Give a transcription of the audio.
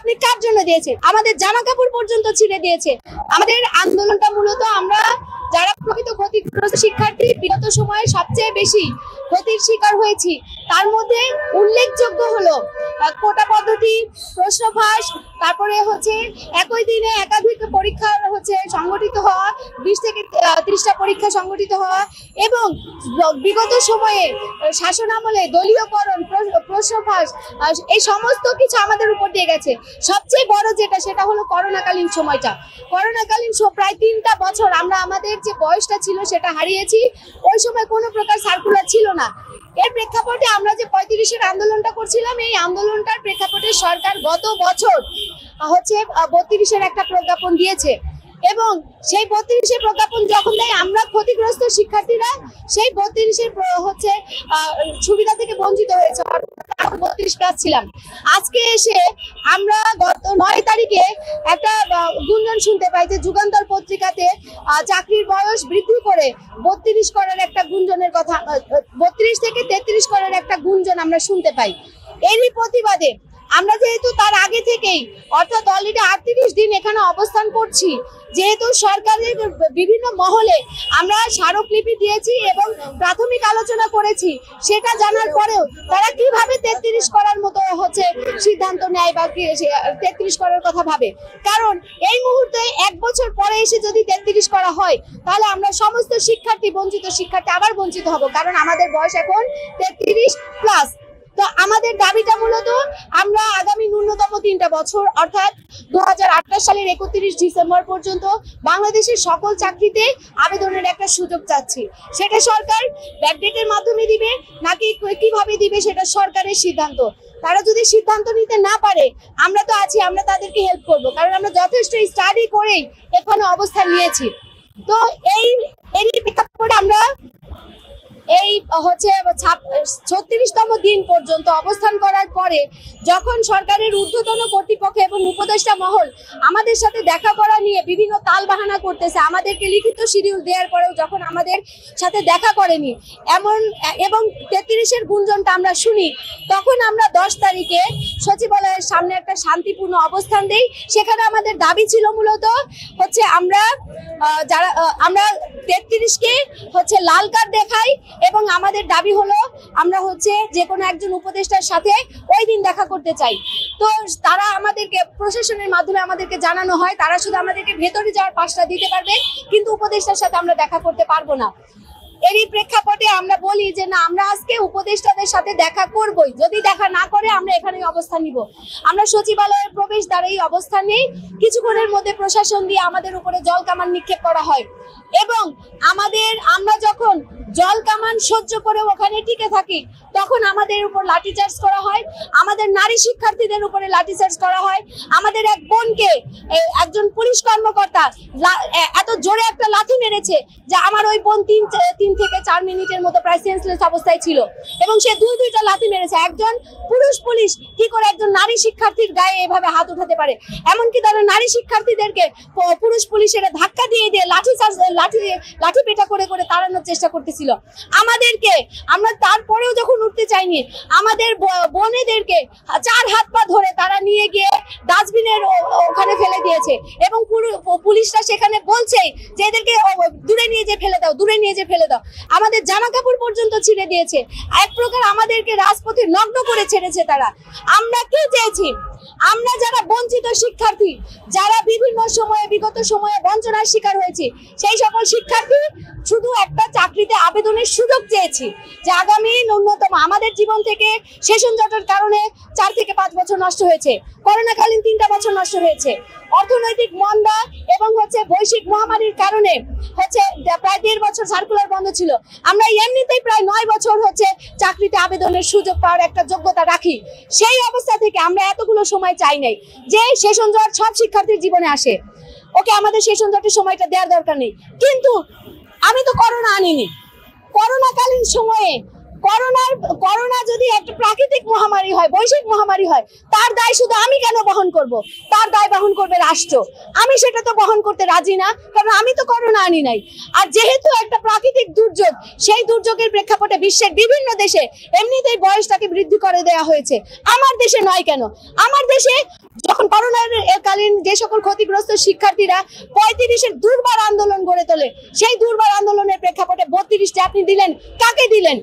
আপনি কার জন্য দিয়েছেন? আমাদের জামা কাপড় পর্যন্ত ছিঁড়ে দিয়েছে। আমাদের আন্দোলনটা মূলত আমরা যারা প্রকৃত ক্ষতিগ্রস্ত শিক্ষার্থী বিগত সময়ে সবচেয়ে বেশি ক্ষতির শিকার হয়েছি, তার মধ্যে উল্লেখযোগ্য হলো কোটা পদ্ধতি, প্রশ্ন ফাঁস, তারপরে হচ্ছে একই দিনে একাধিক পরীক্ষা হচ্ছে সংগঠিত হওয়া, 20 থেকে 30টা পরীক্ষা সংগঠিত হওয়া, এবং বিগত সময়ে শাসন আমলে দলীয়করণ, প্রশ্ন ফাঁস, এই সমস্ত কিছু আমাদের উপর দিয়ে গেছে। সবচেয়ে বড় যেটা, সেটা হলো করোনাকালীন সময়টা। করোনাকালীন প্রায় 3টা বছর আমরা আমাদের যে বয়সটা ছিল সেটা হারিয়েছি। ওই সময় কোনো প্রকার সার্কুলার ছিল না। এর প্রেক্ষাপটে আমরা যে 35-এর আন্দোলনটা করছিলাম, এই আন্দোলনটার প্রেক্ষাপটে সরকার গত বছর হচ্ছে 32-এর একটা প্রজ্ঞাপন দিয়েছে, এবং সেই 32-এর প্রজ্ঞাপন যখন দেয়, আমরা ক্ষতিগ্রস্ত শিক্ষার্থীরা সেই 32-এর হচ্ছে সুবিধা থেকে বঞ্চিত হয়েছে। 32+ ছিলাম। আজকে এসে আমরা গত 9 তারিখে একটা গুঞ্জন শুনতে পাই যে যুগান্তর পত্রিকাতে চাকরির বয়স বৃদ্ধি করে 32 করার একটা গুঞ্জনের কথা, 32 থেকে 33 করার একটা গুঞ্জন আমরা শুনতে পাই। এরই প্রতিবাদে আমরা যেহেতু তার আগে থেকেই, অর্থাৎ অলরেডি 38 দিন এখানে অবস্থান করছি, যেহেতু সরকারের বিভিন্ন মহলে আমরা স্মারকলিপি দিয়েছি এবং প্রাথমিক আলোচনা করেছি, সেটা জানার পরেও তারা কিভাবে 33 করার মতো হচ্ছে সিদ্ধান্ত নেয় বা 33 করার কথা ভাবে। কারণ এই মুহূর্তে 1 বছর পরে এসে যদি 33 করা হয়, তাহলে আমরা সমস্ত শিক্ষার্থী, বঞ্চিত শিক্ষার্থী আবার বঞ্চিত হব, কারণ আমাদের বয়স এখন 33+। তো আমাদের দাবিটা মূলত আমরা আগামী ন্যূনতম 3টা বছর, অর্থাৎ 2028 সালের 31 ডিসেম্বর পর্যন্ত বাংলাদেশের সকল চাকরিতে আবেদনের একটা সুযোগ চাচ্ছি। সেটা সরকার ব্যাকডেটের মাধ্যমে দিবে নাকি কিভাবে দিবে, সেটা সরকারের সিদ্ধান্ত। তারা যদি সিদ্ধান্ত নিতে না পারে, আমরা তো আছি, আমরা তাদেরকে হেল্প করব, কারণ আমরা যথেষ্ট স্টাডি করেই এখানে অবস্থান নিয়েছি। তো এরই প্রেক্ষাপটে আমরা এই হচ্ছে 36তম দিন পর্যন্ত অবস্থান করার পরে, যখন সরকারের ঊর্ধ্বতন কর্তৃপক্ষ এবং উপদেষ্টা মহল আমাদের সাথে দেখা করা নিয়ে বিভিন্ন তালবাহানা করতেছে, আমাদেরকে লিখিত শিডিউল দেওয়ার পরেও যখন আমাদের সাথে দেখা করেনি এবং 33-এর গুঞ্জনটা আমরা শুনি, তখন আমরা 10 তারিখে সচিবালয়ের সামনে একটা শান্তিপূর্ণ অবস্থান দেই। সেখানে আমাদের দাবি ছিল মূলত হচ্ছে আমরা 33কে হচ্ছে লাল কার্ড দেখাই, এবং আমাদের দাবি হলো আমরা হচ্ছে যে কোনো একজন উপদেষ্টার সাথে ওই দিন দেখা করতে চাই। তো তারা আমাদেরকে, প্রশাসনের মাধ্যমে আমাদেরকে জানানো হয়, তারা শুধু আমাদেরকে ভেতরে যাওয়ার পাসটা দিতে পারবে, কিন্তু উপদেষ্টার সাথে আমরা দেখা করতে পারবো না। এরই প্রেক্ষাপটে আমরা বলি যে না, আমরা আজকে উপদেষ্টাদের সাথে দেখা করবই, যদি দেখা না করে আমরা এখানেই অবস্থান নিব। আমরা সচিবালয়ের প্রবেশ দ্বারেই অবস্থান নেই। কিছুক্ষণের মধ্যে প্রশাসন দিয়ে আমাদের উপরে জল কামান নিক্ষেপ করা হয়, এবং আমরা যখন জল কামান সহ্য করে ওখানে টিকে থাকি, তখন আমাদের উপর লাঠিচার্জ করা হয়, আমাদের নারী শিক্ষার্থীদের উপরে লাঠিচার্জ করা হয়। আমাদের এক বোনকে একজন পুলিশ কর্মকর্তা এত জোরে একটা লাঠি মেরেছে যে আমার ওই বোন 3 থেকে 4 মিনিটের মতো প্রায় সেন্সলেস অবস্থায় ছিল, এবং সে দুইটা লাঠি মেরেছে। একজন পুলিশ কি করে একজন নারী শিক্ষার্থীর গায়ে এভাবে হাত উঠাতে পারে? এমনকি তারা নারী শিক্ষার্থীদেরকে পুলিশেরা ধাক্কা দিয়ে লাঠি পেটা করে তাড়ানোর চেষ্টা করতেছিল আমাদেরকে। আমরা তারপরেও যখন উঠতে চাইনি, আমাদের বোনেদেরকে 4 হাত পা ধরে তারা নিয়ে গিয়ে ডাস্টবিনের ওখানে ফেলে দিয়েছে, এবং পুলিশরা সেখানে বলছে যে এদেরকে দূরে নিয়ে যে ফেলে দাও, দূরে নিয়ে যে ফেলে দাও। আমাদের জামা কাপড় পর্যন্ত ছিঁড়ে দিয়েছে। এক প্রকার আমাদেরকে রাজপথে নগ্ন করে ছেড়েছে তারা। আমরা কি চেয়েছি? আমরা যারা বঞ্চিত শিক্ষার্থী, যারা বিভিন্ন সময়ে, বিগত সময়ে বঞ্চনার শিকার হয়েছি, সেই সকল শিক্ষার্থী শুধু একটা চাকরিতে আবেদনের সুযোগ চেয়েছি, যে আগামী ন্যূনতম আমাদের জীবন থেকে সেশন জটের কারণে 4 থেকে 5 বছর নষ্ট হয়েছে, করোনাকালীন 3টা বছর নষ্ট হয়েছে, অর্থনৈতিক মন্দা এবং হচ্ছে বৈশ্বিক মহামারীর কারণে হচ্ছে প্রায় 1.5 বছর সার্কুলার বন্ধ ছিল। আমরা এমনিতেই প্রায় 9 বছর হচ্ছে চাকরিতে আবেদনের সুযোগ পাওয়ার একটা যোগ্যতা রাখি। সেই অবস্থা থেকে আমরা এতগুলো সময় চাই নাই যে সেশন জট সব শিক্ষার্থীর জীবনে আসে। ওকে, আমাদের সেশন জটের সময়টা দেওয়ার দরকার নেই, কিন্তু আমি তো করোনা আনিনি। করোনাকালীন সময়ে করোনা যদি একটা প্রাকৃতিক মহামারী হয়, বৈশ্বিক মহামারী হয়, তার দায় শুধু আমি কেন বহন করব? তার দায় বহন করবে রাষ্ট্র। আমি সেটা তো বহন করতে রাজি না, কারণ আমি তো করোনা আনি নাই। আর যেহেতু একটা প্রাকৃতিক দুর্যোগ, সেই দুর্যোগের প্রেক্ষাপটে বিশ্বের বিভিন্ন দেশে এমনিতেই বয়সটাকে বৃদ্ধি করে দেওয়া হয়েছে, আমার দেশে নয় কেন? আমার দেশে যখন করোনার কালীন যে সকল ক্ষতিগ্রস্ত শিক্ষার্থীরা 35-এর দুর্বার আন্দোলন গড়ে তোলে, সেই দুর্বার আন্দোলনের প্রেক্ষাপটে 32টি আপনি দিলেন, কাকে দিলেন?